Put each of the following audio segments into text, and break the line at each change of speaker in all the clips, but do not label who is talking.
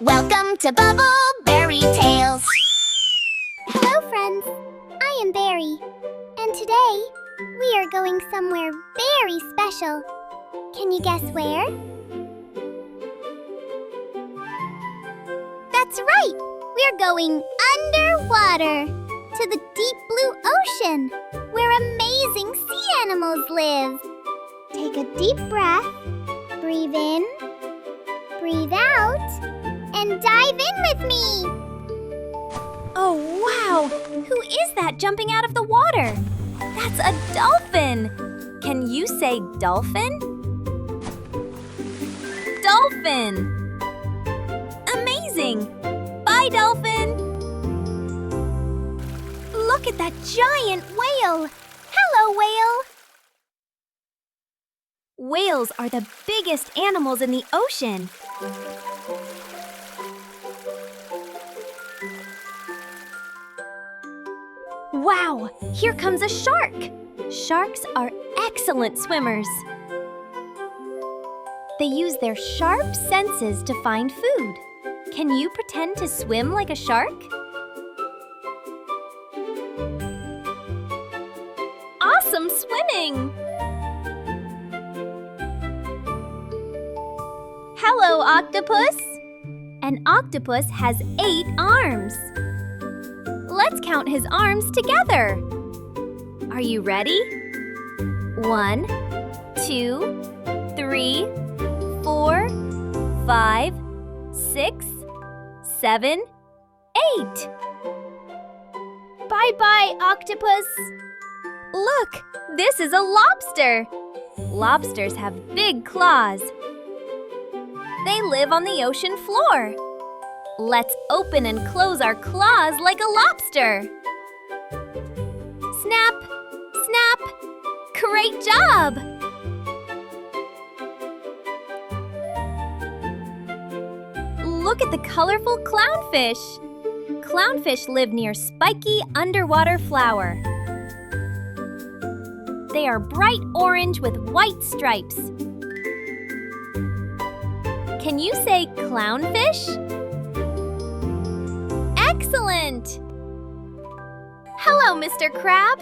Welcome to Bubbleberry Tales.
Hello, friends. I am Berry, and today we are going somewhere very special. Can you guess where? That's right! We're going underwater to the deep blue ocean where amazing sea animals live. Take a deep breath, breathe in, breathe out, and dive in with me!
Oh, wow! Who is that jumping out of the water? That's a dolphin! Can you say dolphin? Dolphin! Amazing! Bye, dolphin! Look at that giant whale! Hello, whale! Whales are the biggest animals in the ocean. Wow! Here comes a shark! Sharks are excellent swimmers. They use their sharp senses to find food. Can you pretend to swim like a shark? Awesome swimming! Hello, octopus! An octopus has 8 arms. Let's count his arms together. Are you ready? 1, 2, 3, 4, 5, 6, 7, 8. Bye-bye, octopus. Look, this is a lobster. Lobsters have big claws. They live on the ocean floor. Let's open and close our claws like a lobster. Snap, snap. Great job! Look at the colorful clownfish. Clownfish live near spiky underwater flour. They are bright orange with white stripes. Can you say clownfish? Excellent! Hello, Mr. Crab.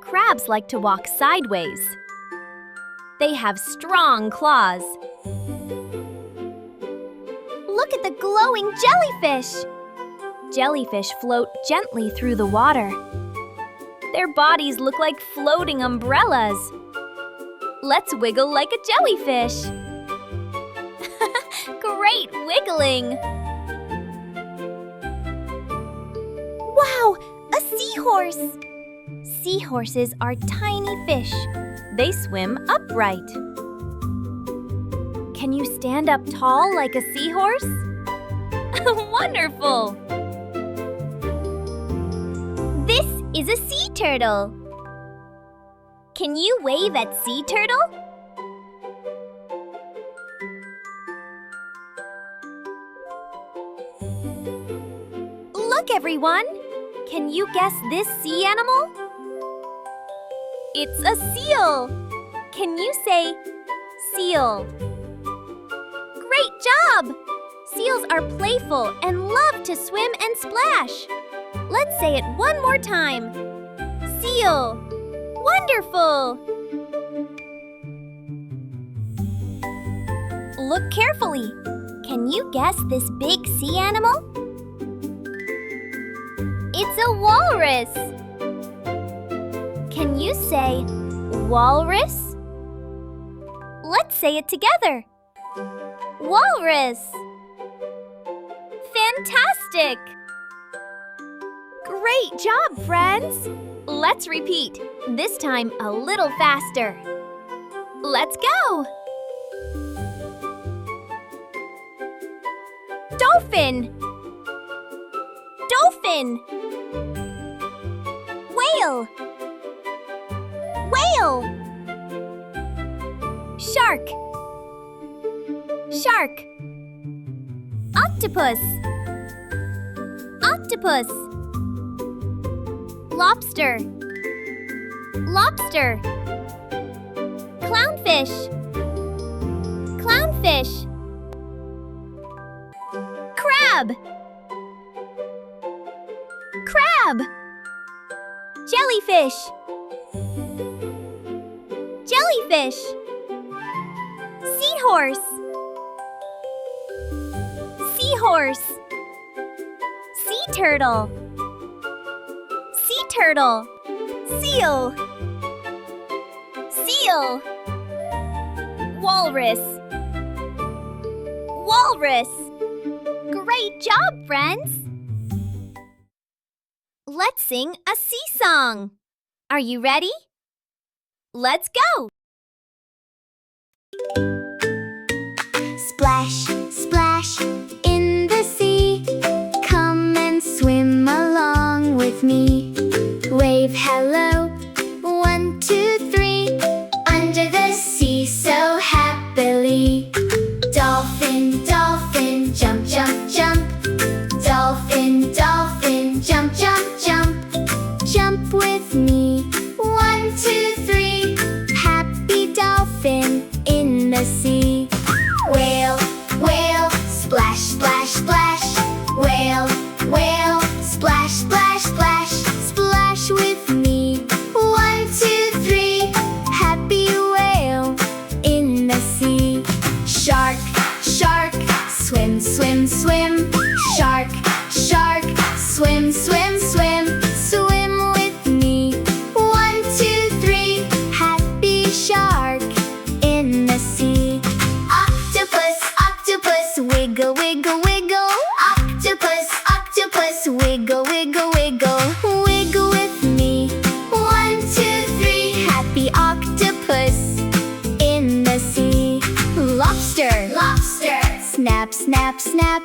Crabs like to walk sideways. They have strong claws. Look at the glowing jellyfish. Jellyfish float gently through the water. Their bodies look like floating umbrellas. Let's wiggle like a jellyfish. Great wiggling! Wow, a seahorse! Seahorses are tiny fish. They swim upright. Can you stand up tall like a seahorse? Wonderful! This is a sea turtle. Can you wave at sea turtle? Look, everyone! Can you guess this sea animal? It's a seal! Can you say seal? Great job! Seals are playful and love to swim and splash. Let's say it one more time. Seal! Wonderful! Look carefully. Can you guess this big sea animal? It's a walrus. Can you say walrus? Let's say it together. Walrus. Fantastic! Great job, friends! Let's repeat, this time a little faster. Let's go! Dolphin! Dolphin! Whale! Whale! Shark! Shark! Octopus! Octopus! Lobster! Lobster! Clownfish! Clownfish! Crab. Crab. Jellyfish. Jellyfish. Seahorse. Seahorse. Sea turtle. Sea turtle. Seal. Seal. Walrus. Walrus.
Great job, friends!
Let's sing a sea song. Are you ready? Let's go!
Splash, splash in the sea. Come and swim along with me. Wave hello, 1, 2, 3. Under the sea so happily. Dolphin, dolphin, jump, jump, jump. Dolphin, dolphin, jump, jump, jump. Jump with me, 1, 2, 3. Happy dolphin in the sea. Whale, whale, splash, splash, splash. Whale, whale, splash, splash, splash. Splash with me, 1, 2, 3. Happy whale in the sea. Shark, shark, swim, swim, swim. Shark, shark, swim, swim, swim. Swim with me, 1, 2, 3. Happy shark in the sea. Octopus, octopus, wiggle, wiggle, wiggle. Octopus, octopus, wiggle, wiggle, wiggle. Wiggle with me, 1, 2, 3. Happy octopus in the sea. Lobster, lobster, snap, snap, snap.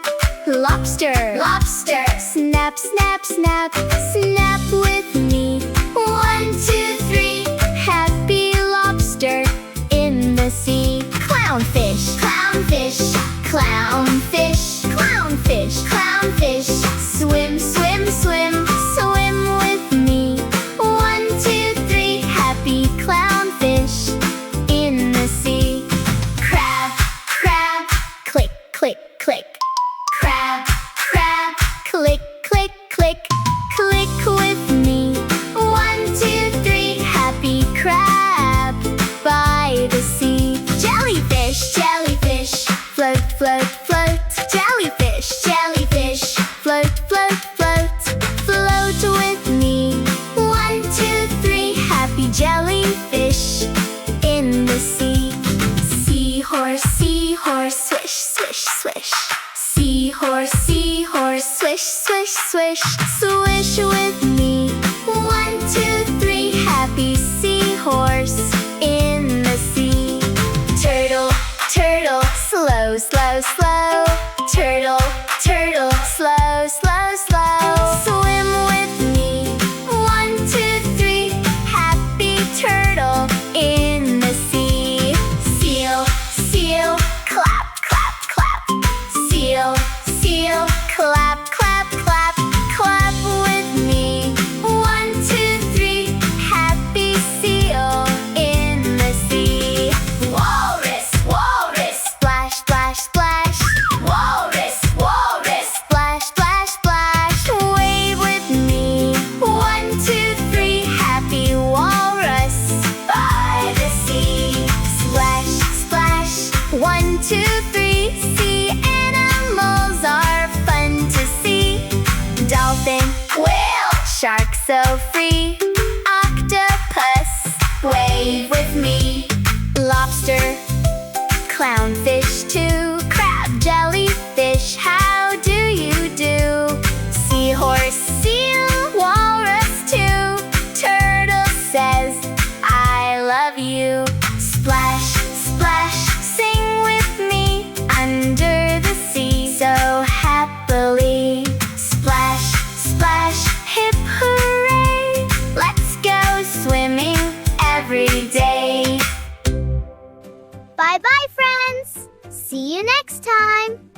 Lobster, lobster, snap, snap, snap. Snap with me, 1, 2, 3. Happy lobster in the sea. Clownfish, clownfish, clownfish, clownfish, clownfish. Swim, swim, swim, swim with me, 1, 2, 3. Happy clownfish in the sea. Crab, crab, click, click, click. Crab, crab, click, click, click. Click with me, 1, 2, 3. Happy crab by the sea. Jellyfish, jellyfish, float, float, float. Jellyfish, jellyfish, float, float, float. Float with me, 1, 2, 3. Happy jellyfish in the sea. Seahorse, seahorse, swish, swish, swish. Seahorse, seahorse, swish, swish, swish. Swish with me, 1, 2, 3. Happy seahorse in the sea. Turtle, turtle, slow, slow, slow. Turtle, turtle, slow, slow, slow. Swim with me, 1, 2, 3. Happy turtle in the sea. Seal, seal, clap, clap, clap. Seal, seal, clap, clap, clap. Clap with me, 1, 2, 3. Happy seal in the sea. Walrus, walrus, splash, splash, splash. Walrus, walrus, splash, splash, splash. Wave with me, 1, 2, 3. Happy walrus by the sea. Splash, splash, 1, 2, 3. Sea animals are fun to see. Dolphin, whale, shark so free. Octopus, wave with me. Lobster, clownfish too. Crab, jellyfish, how do you do? Seahorse, seal, walrus too. Turtle says, I love you. Splash, splash, sing with me. Under the sea so happily. Splash, splash, hip hooray. Let's go swimming every day. Bye-bye, friends. See you next time.